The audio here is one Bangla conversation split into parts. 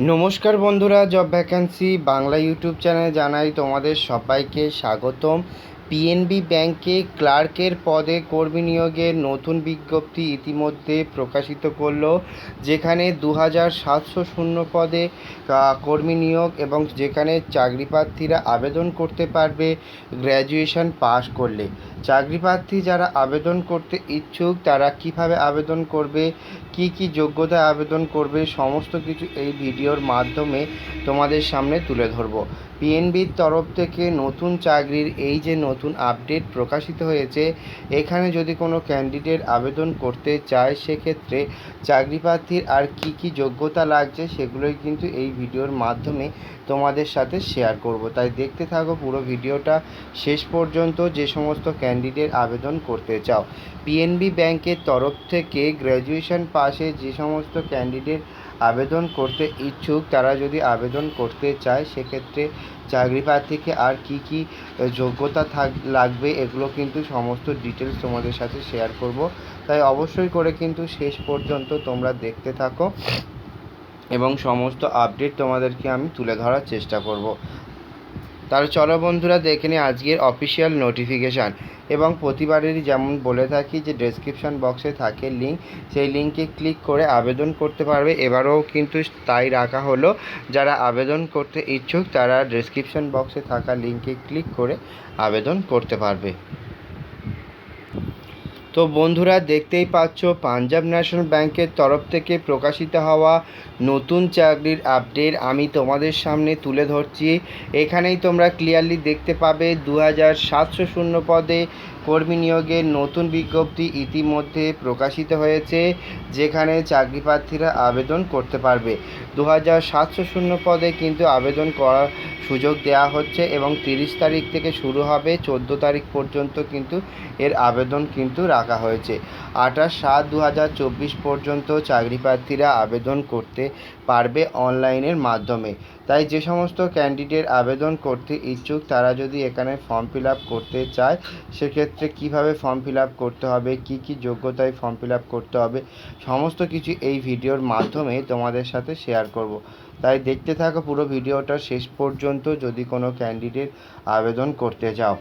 নমস্কার বন্ধুরা, জব ভ্যাকেন্সি বাংলা ইউটিউব চ্যানেলে জানাই তোমাদের সবাইকে স্বাগতম। পিএনবি ব্যাংকে ক্লার্কের পদে কর্মী নিয়োগের নতুন বিজ্ঞপ্তি ইতিমধ্যে প্রকাশিত করলো, যেখানে 2700 শূন্য পদে কর্মী নিয়োগ এবং যেখানে চাকরি প্রার্থীরা আবেদন করতে পারবে গ্র্যাজুয়েশন পাস করলে। চাকরি প্রার্থী যারা আবেদন করতে ইচ্ছুক তারা কিভাবে আবেদন করবে, কি যোগ্যতায় আবেদন করবে, সমস্ত কিছু এই ভিডিওর মাধ্যমে তোমাদের সামনে তুলে ধরব। পিএনবির তরফ থেকে নতুন চাকরির এই যে নতুন আপডেট প্রকাশিত হয়েছে, এখানে যদি কোনো ক্যান্ডিডেট আবেদন করতে চায় সেক্ষেত্রে চাকরি প্রার্থীর আর কি যোগ্যতা লাগছে সেগুলোই কিন্তু এই ভিডিওর মাধ্যমে তোমাদের সাথে শেয়ার করব। তাই দেখতে থাকো পুরো ভিডিওটা শেষ পর্যন্ত। যে সমস্ত ক্যান্ডিডেট আবেদন করতে চাও, পিএনবি ব্যাংকের তরফ থেকে গ্র্যাজুয়েশন পাশে যে সমস্ত ক্যান্ডিডেট আবেদন করতে ইচ্ছুক তারা যদি আবেদন করতে চায় সেক্ষেত্রে চাকরি প্রার্থীকে আর কি যোগ্যতা লাগবে এগুলো কিন্তু সমস্ত ডিটেলস তোমাদের সাথে শেয়ার করব। তাই অবশ্যই করে কিন্তু শেষ পর্যন্ত তোমরা দেখতে থাকো এবং সমস্ত আপডেট তোমাদেরকে আমি তুলে ধরার চেষ্টা করব। তাহলে চলো বন্ধুরা দেখে নিই আজকের অফিসিয়াল নোটিফিকেশান। এবং প্রতিবারেরই যেমন বলে থাকি যে ডেসক্রিপশন বক্সে থাকে লিঙ্ক, সেই লিঙ্কে ক্লিক করে আবেদন করতে পারবে। এবারেও কিন্তু তাই রাখা হলো, যারা আবেদন করতে ইচ্ছুক তারা ডেসক্রিপশন বক্সে থাকা লিঙ্কে ক্লিক করে আবেদন করতে পারবে। তো বন্ধুরা দেখতেই পাচ্ছ পাঞ্জাব ন্যাশনাল ব্যাংকের তরফ থেকে প্রকাশিত হওয়া নতুন চাকরির আপডেট আমি তোমাদের সামনে তুলে ধরছি। এখানেই তোমরা ক্লিয়ারলি দেখতে পাবে 2700 শূন্য পদে কর্মী নিয়োগের নতুন বিজ্ঞপ্তি ইতিমধ্যে প্রকাশিত হয়েছে, যেখানে চাকরি প্রার্থীরা আবেদন করতে পারবে। 2700 শূন্য পদে কিন্তু আবেদন করার সুযোগ দেওয়া হচ্ছে এবং 30 তারিখ থেকে শুরু হবে, 14 তারিখ পর্যন্ত কিন্তু এর আবেদন কিন্তু রাখা হয়েছে। 28/7/2024 পর্যন্ত চাকরি প্রার্থীরা আবেদন করতে পারবে অনলাইনের মাধ্যমে। তাই যে সমস্ত ক্যান্ডিডেট আবেদন করতে ইচ্ছুক তারা যদি এখানে ফর্ম ফিল আপ করতে চায় সেক্ষেত্রে কিভাবে ফর্ম ফিল আপ করতে হবে, কি যোগ্যতায় ফর্ম ফিল আপ করতে হবে, সমস্ত কিছু এই ভিডিওর মাধ্যমে তোমাদের সাথে শেয়ার করব। তাই দেখতে থাকো পুরো ভিডিওটা শেষ পর্যন্ত যদি কোনো ক্যান্ডিডেট আবেদন করতে চাও।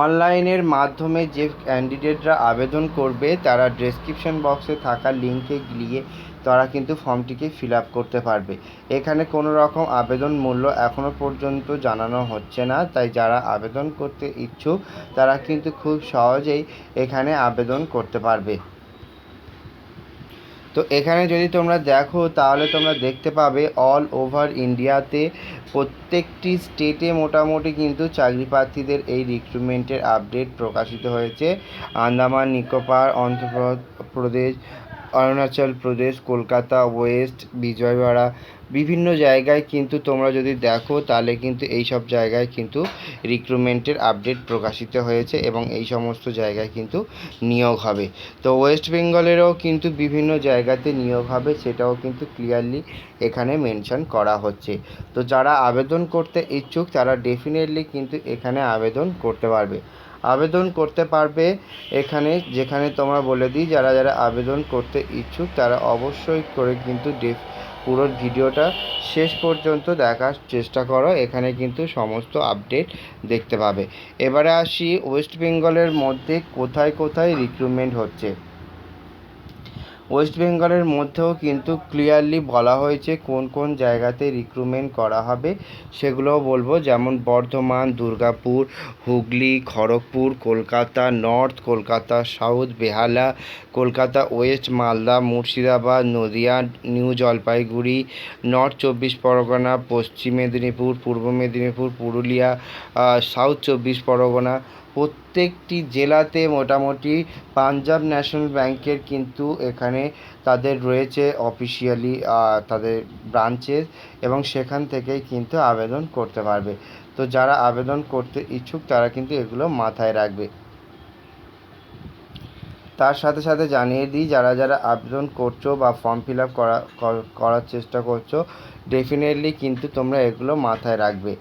অনলাইনের মাধ্যমে যে ক্যান্ডিডেটরা আবেদন করবে তারা ডেসক্রিপশন বক্সে থাকা লিঙ্কে গিয়ে তারা কিন্তু ফর্মটিকে ফিল আপ করতে পারবে। এখানে কোনো রকম আবেদন মূল্য এখনও পর্যন্ত জানানো হচ্ছে না, তাই যারা আবেদন করতে ইচ্ছুক তারা কিন্তু খুব সহজেই এখানে আবেদন করতে পারবে। তো এখানে যদি তোমরা দেখো তাহলে তোমরা দেখতে পাবে অল ওভার ইন্ডিয়াতে প্রত্যেকটি স্টেটে মোটামুটি কিন্তু চাকরি প্রার্থীদের এই রিক্রুটমেন্টের আপডেট প্রকাশিত হয়েছে। আন্দামান নিকোবর, অন্ধ্রপ্রদেশ, অরুণাচল প্রদেশ, কলকাতা, ওয়েস্ট, বিজয়ওয়াড়া, বিভিন্ন জায়গায় কিন্তু তোমরা যদি দেখো তাহলে কিন্তু এই সব জায়গায় কিন্তু রিক্রুটমেন্টের আপডেট প্রকাশিত হয়েছে এবং এই সমস্ত জায়গায় কিন্তু নিয়োগ হবে। তো ওয়েস্ট বেঙ্গলেরও কিন্তু বিভিন্ন জায়গাতে নিয়োগ হবে, সেটাও কিন্তু ক্লিয়ারলি এখানে মেনশন করা হচ্ছে। তো যারা আবেদন করতে ইচ্ছুক তারা ডেফিনেটলি কিন্তু এখানে আবেদন করতে পারবে। এখানে যেখানে তোমরা বলে দিই যারা আবেদন করতে ইচ্ছুক তারা অবশ্যই করে কিন্তু পুরো ভিডিওটা শেষ পর্যন্ত দেখার চেষ্টা করো, এখানে কিন্তু সমস্ত আপডেট দেখতে পাবে। এবারে আসি ওয়েস্ট বেঙ্গলের মধ্যে কোথায় কোথায় রিক্রুটমেন্ট হচ্ছে। ওয়েস্ট বেঙ্গলের মধ্যেও কিন্তু ক্লিয়ারলি বলা হয়েছে কোন কোন জায়গাতে রিক্রুটমেন্ট করা হবে সেগুলোও বলবো, যেমন Bardhaman, Durgapur, Hooghly, Kharagpur, Kolkata north, Kolkata south, Behala, Kolkata west, Malda, Murshidabad, Nadia, new Jalpaiguri, north 24 Parganas, Paschim Medinipur, পূর্ব মেদিনীপুর, পুরুলিয়া, সাউথ 24 পরগনা। প্রত্যেকটি জেলাতে মোটামুটি পাঞ্জাব ন্যাশনাল ব্যাংকের কিন্তু এখানে তাদের রয়েছে অফিসিয়ালি তাদের ব্রাঞ্চেস এবং সেখান থেকেই কিন্তু আবেদন করতে পারবে। তো যারা আবেদন করতে ইচ্ছুক তারা কিন্তু এগুলো মাথায় রাখবে। তার সাথে সাথে জানিয়ে দিই যারা আবেদন করছো বা ফর্ম ফিল আপ করার চেষ্টা করছো ডেফিনেটলি কিন্তু তোমরা এগুলো মাথায় রাখবে।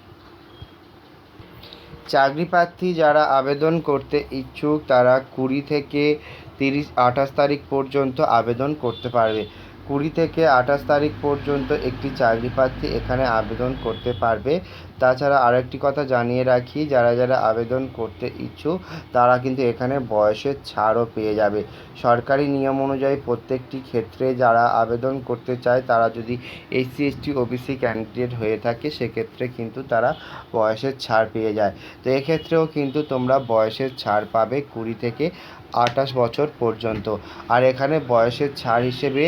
চাকরি প্রার্থী যারা আবেদন করতে ইচ্ছুক তারা 20 থেকে 28 তারিখ পর্যন্ত আবেদন করতে পারবে। 20 থেকে 28 তারিখ পর্যন্ত একটি চাকরি প্রার্থী এখানে আবেদন করতে পারবে। তাছাড়া আরেকটি কথা জানিয়ে রাখি, যারা যারা আবেদন করতে ইচ্ছুক তারা কিন্তু এখানে বয়সের ছাড়ও পেয়ে যাবে। সরকারি নিয়ম অনুযায়ী প্রত্যেকটি ক্ষেত্রে যারা আবেদন করতে চায় তারা যদি SC ST OBC ক্যান্ডিডেট হয়ে থাকে সেক্ষেত্রে কিন্তু তারা বয়সের ছাড় পেয়ে যায়। তো এক্ষেত্রেও কিন্তু তোমরা বয়সের ছাড় পাবে 20 থেকে 28 বছর পর্যন্ত। আর এখানে বয়সের ছাড় হিসেবে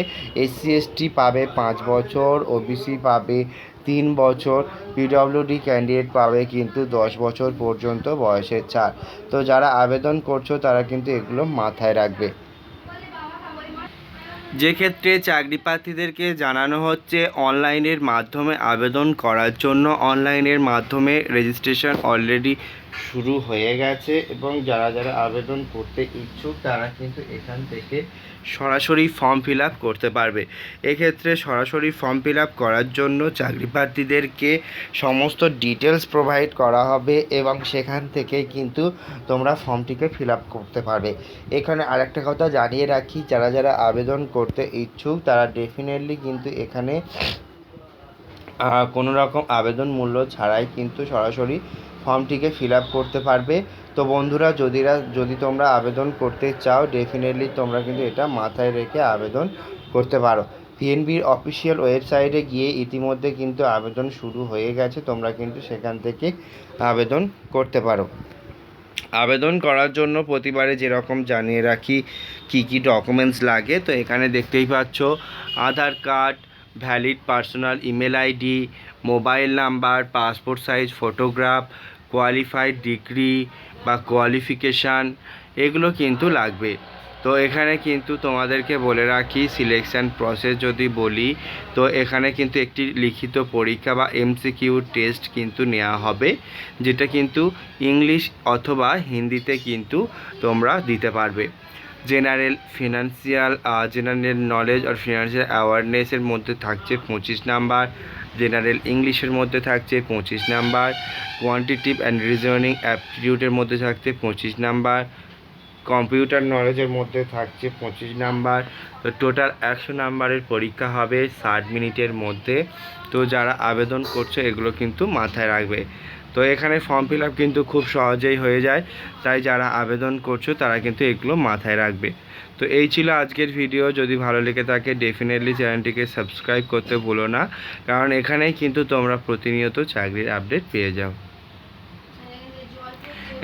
SC ST পাবে 5 বছর, OBC পাবে 3 বছর, PWD ক্যান্ডিডেট পাবে কিন্তু 10 বছর পর্যন্ত বয়সের ছাড়। তো যারা আবেদন করছো তারা কিন্তু এগুলো মাথায় রাখবে। যে ক্ষেত্রে চাকরি প্রার্থীদেরকে জানানো হচ্ছে অনলাইনের মাধ্যমে আবেদন করার জন্য। অনলাইনের মাধ্যমে রেজিস্ট্রেশন অলরেডি শুরু হয়ে গেছে এবং যারা যারা আবেদন করতে ইচ্ছুক তারা কিন্তু এখান থেকে সরাসরি ফর্ম ফিল আপ করতে পারবে। এক্ষেত্রে সরাসরি ফর্ম ফিল আপ করার জন্য চাকরি প্রার্থীদেরকে সমস্ত ডিটেলস প্রোভাইড করা হবে এবং সেখান থেকে কিন্তু তোমরা ফর্মটিকে ফিল আপ করতে পারবে। এখানে আরেকটা কথা জানিয়ে রাখি, যারা যারা আবেদন করতে ইচ্ছুক তারা ডেফিনেটলি কিন্তু এখানে কোনো রকম আবেদন মূল্য ছাড়াই কিন্তু সরাসরি ফর্মটিকে ফিল আপ করতে পারবে। তো বন্ধুরা, যদি তোমরা আবেদন করতে চাও ডেফিনেটলি তোমরা কিন্তু এটা মাথায় রেখে আবেদন করতে পারো। PNBর অফিসিয়াল ওয়েবসাইটে গিয়ে ইতিমধ্যে কিন্তু আবেদন শুরু হয়ে গেছে, তোমরা কিন্তু সেখান থেকে আবেদন করতে পারো। আবেদন করার জন্য প্রতিবারে যেরকম জানিয়ে রাখি কি কি ডকুমেন্টস লাগে, তো এখানে দেখতেই পাচ্ছ Aadhaar card, valid personal email ID, mobile number, passport size photograph, qualified degree বা কোয়ালিফিকেশান এগুলো কিন্তু লাগবে। তো এখানে কিন্তু তোমাদেরকে বলে রাখি সিলেকশান প্রসেস যদি বলি, তো এখানে কিন্তু একটি লিখিত পরীক্ষা বা MCQ টেস্ট কিন্তু নেওয়া হবে, যেটা কিন্তু ইংলিশ অথবা হিন্দিতে কিন্তু তোমরা দিতে পারবে। জেনারেল নলেজ আর ফিনান্সিয়াল অ্যাওয়ারনেসের মধ্যে থাকছে 25 নাম্বার, জেনারেল ইংলিশের মধ্যে থাকছে 25 নাম্বার, কোয়ান্টিটিভ অ্যান্ড রিজনিং অ্যাপটিটিউডের মধ্যে থাকছে 25 নাম্বার, কম্পিউটার নলেজের মধ্যে থাকছে 25 নাম্বার। তো টোটাল 100 নাম্বারের পরীক্ষা হবে 60 মিনিটের মধ্যে। তো যারা আবেদন করছে এগুলো কিন্তু মাথায় রাখবে। তো এখানে ফর্ম ফিল আপ কিন্তু খুব সহজেই হয়ে যায়, তাই যারা আবেদন করছো তারা কিন্তু এগুলো মাথায় রাখবে। তো এই ছিল আজকের ভিডিও। যদি ভালো লেগে থাকে ডেফিনেটলি চ্যানেলটিকে সাবস্ক্রাইব করতে ভুলো না, কারণ এখানেই কিন্তু তোমরা প্রতিনিয়ত চাকরির আপডেট পেয়ে যাও।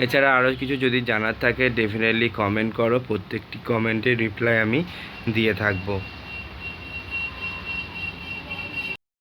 এছাড়া আরও কিছু যদি জানার থাকে ডেফিনেটলি কমেন্ট করো, প্রত্যেকটি কমেন্টের রিপ্লাই আমি দিয়ে থাকবো।